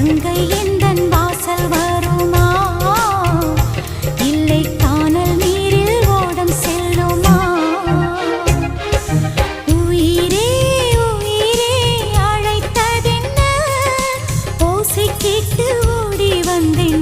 கங்கை எந்தன் வாசல் வருமா? இல்லை கானல் நீரில் ஓடம் செல்லுமா? உயிரே உயிரே அழைத்ததென்ன? ஓசை கேட்டு ஓடி வந்தேன்.